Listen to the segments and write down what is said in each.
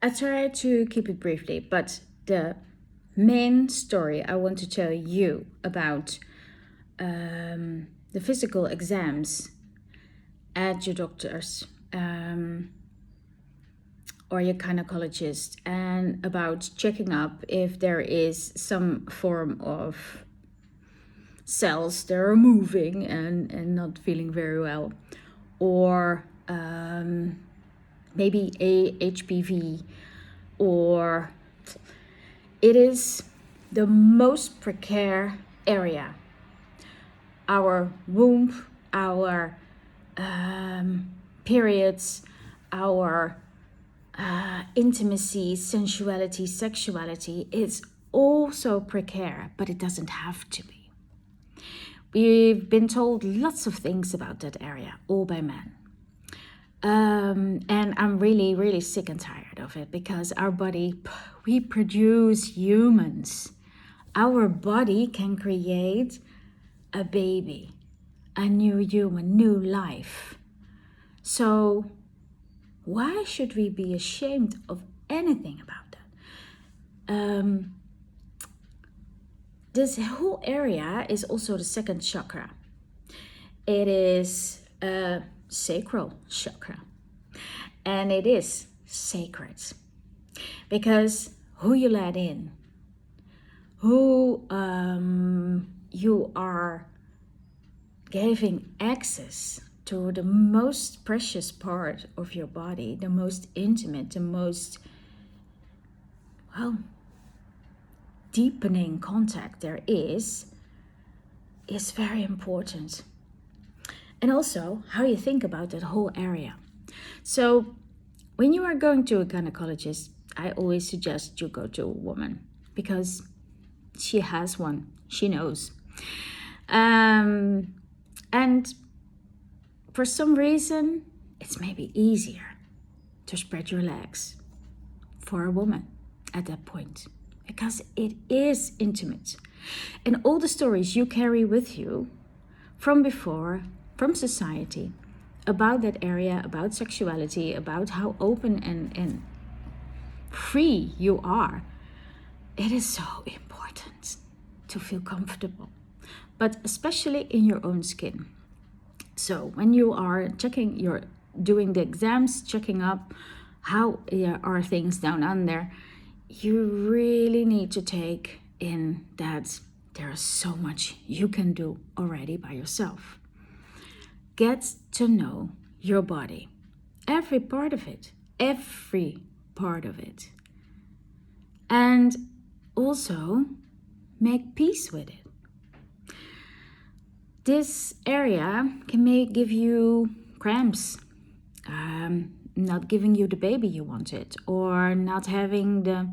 I try to keep it briefly, but the main story I want to tell you about the physical exams at your doctor's or your gynecologist, and about checking up if there is some form of cells that are moving and not feeling very well, or maybe a HPV, or it is the most precarious area. Our womb, our periods, our intimacy, sensuality, sexuality is also precarious, but it doesn't have to be. We've been told lots of things about that area, all by men. And I'm really, really sick and tired of it, because our body, we produce humans. Our body can create a baby, a new human, new life. So why should we be ashamed of anything about that? This whole area is also the second chakra. It is a sacral chakra, and it is sacred, because who you let in, who you are giving access to the most precious part of your body, the most intimate, the most, well, deepening contact there is very important. And also how you think about that whole area. So when you are going to a gynecologist, I always suggest you go to a woman, because she has one, she knows. And for some reason, it's maybe easier to spread your legs for a woman at that point, because it is intimate. And all the stories you carry with you from before, from society, about that area, about sexuality, about how open and free you are, it is so important to feel comfortable, but especially in your own skin. So when you are checking, you're doing the exams, checking up how are things down under, you really need to take in that there's so much you can do already by yourself. Get to know your body, every part of it, and also make peace with it. This area can give you cramps, not giving you the baby you wanted, or not having the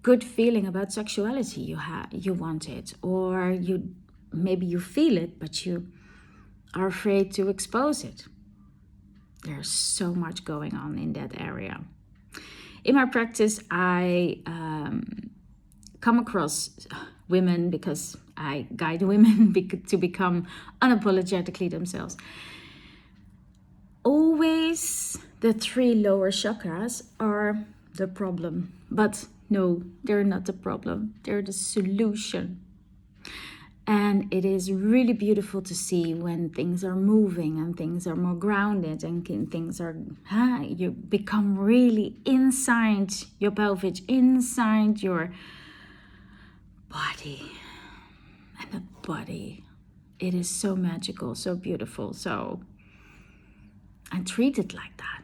good feeling about sexuality you wanted, or maybe you feel it, but you are afraid to expose it. There's so much going on in that area. In my practice, I come across women, because I guide women to become unapologetically themselves. Always the 3 lower chakras are the problem, but no, they're not the problem, they're the solution. And it is really beautiful to see when things are moving and things are more grounded, and things are, you become really inside your pelvis, inside your body. And the body, it is so magical, so beautiful. So I treat it like that.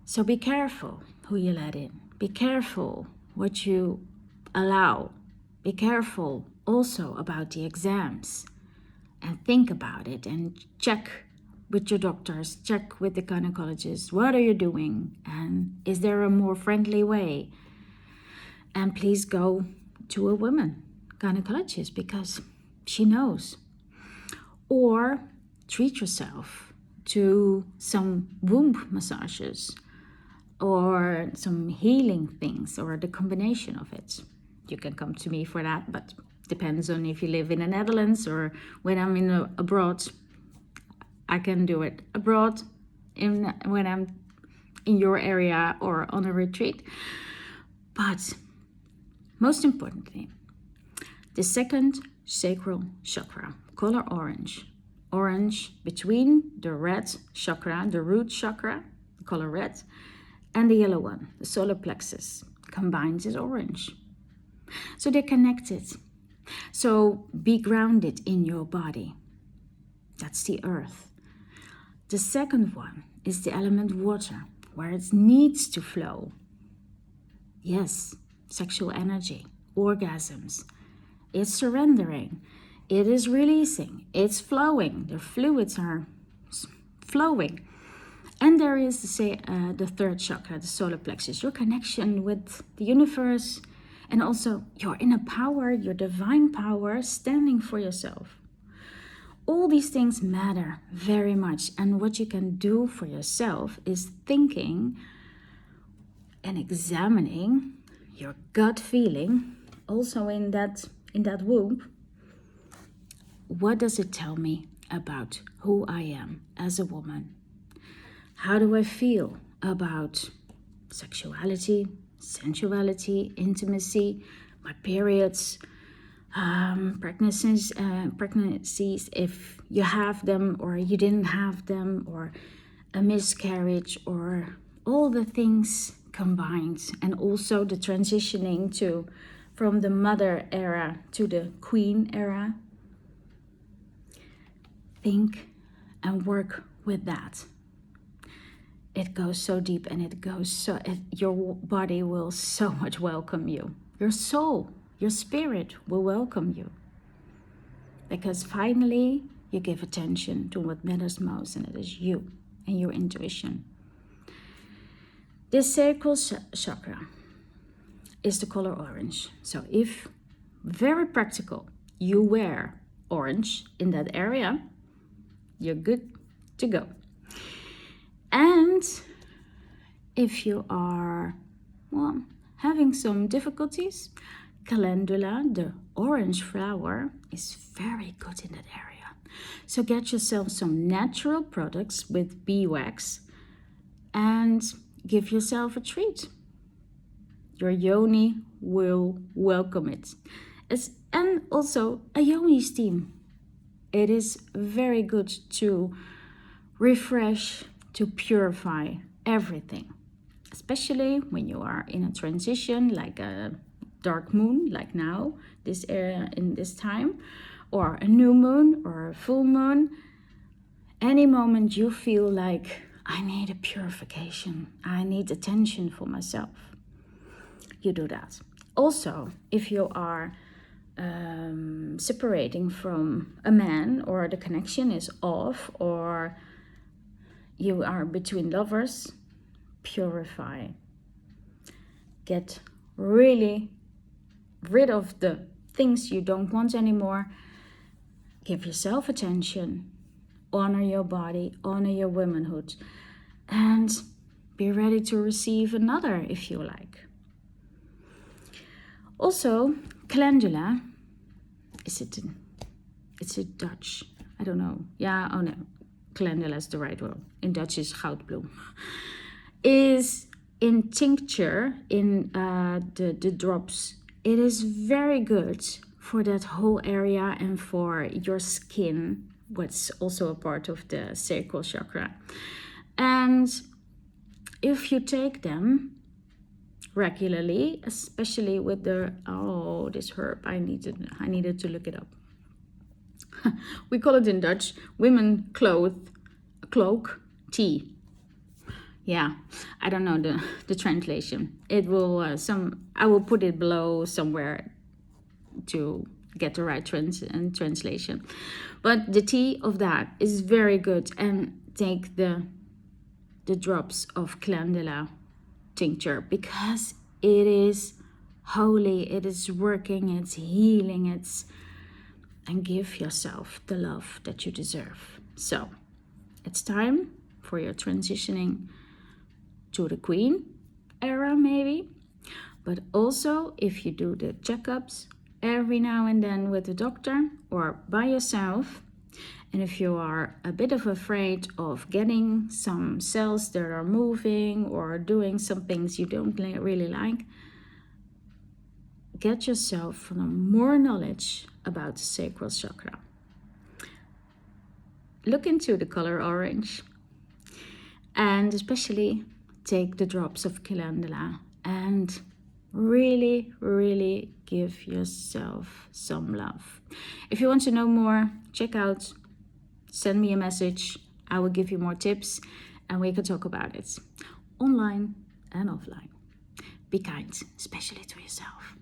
So be careful who you let in. Be careful what you allow. Be careful also about the exams, and think about it, and check with your doctors, check with the gynecologist. What are you doing? And is there a more friendly way? And please go to a woman gynecologist, because she knows. Or treat yourself to some womb massages, or some healing things, or the combination of it. You can come to me for that, but depends on if you live in the Netherlands, or when I'm abroad. I can do it abroad when I'm in your area or on a retreat. But most importantly, the second sacral chakra, color orange. Orange between the red chakra, the root chakra, the color red, and the yellow one, the solar plexus, combined is orange. So they're connected. So be grounded in your body. That's the earth. The second one is the element water, where it needs to flow. Yes, sexual energy, orgasms. It's surrendering. It is releasing. It's flowing. The fluids are flowing. And there is the third chakra, the solar plexus, your connection with the universe, and also your inner power, your divine power, standing for yourself. All these things matter very much. And what you can do for yourself is thinking and examining your gut feeling, also in that womb. What does it tell me about who I am as a woman? How do I feel about sexuality, sensuality, intimacy, my periods, pregnancies, if you have them or you didn't have them, or a miscarriage, or all the things combined, and also the transitioning from the mother era to the queen era. Think and work with that. It goes so deep, and your body will so much welcome you. Your soul, your spirit will welcome you. Because finally, you give attention to what matters most, and it is you and your intuition. This sacral chakra is the color orange. So if, very practical, you wear orange in that area, you're good to go. And if you are, having some difficulties, Calendula, the orange flower, is very good in that area. So get yourself some natural products with beeswax and give yourself a treat. Your yoni will welcome it. And also a yoni steam. It is very good to refresh, to purify everything, especially when you are in a transition, like a dark moon, like now, in this time, or a new moon or a full moon. Any moment you feel like, I need a purification, I need attention for myself, you do that. Also, if you are separating from a man, or the connection is off, or you are between lovers, purify. Get really rid of the things you don't want anymore. Give yourself attention. Honor your body, honor your womanhood, and be ready to receive another if you like. Also, Calendula, it's a Dutch, I don't know. Yeah, oh no, Calendula is the right word. In Dutch is goudbloem. Is in tincture, in the drops. It is very good for that whole area and for your skin, what's also a part of the sacral chakra. And if you take them regularly, especially with this herb, I needed to look it up. We call it in Dutch women cloak tea. Yeah, I don't know the translation. It will I will put it below somewhere to get the right translation. But the tea of that is very good, and take the drops of Calendula tincture, because it is holy, it is working, it's healing, and give yourself the love that you deserve. So it's time for your transitioning to the queen era, maybe. But also, if you do the checkups every now and then with the doctor or by yourself, And if you are a bit of afraid of getting some cells that are moving or doing some things you don't really like, get yourself more knowledge about the sacral chakra. Look into the color orange, and especially take the drops of Calendula and really, really give yourself some love. If you want to know more, check out, send me a message. I will give you more tips and we can talk about it online and offline. Be kind, especially to yourself.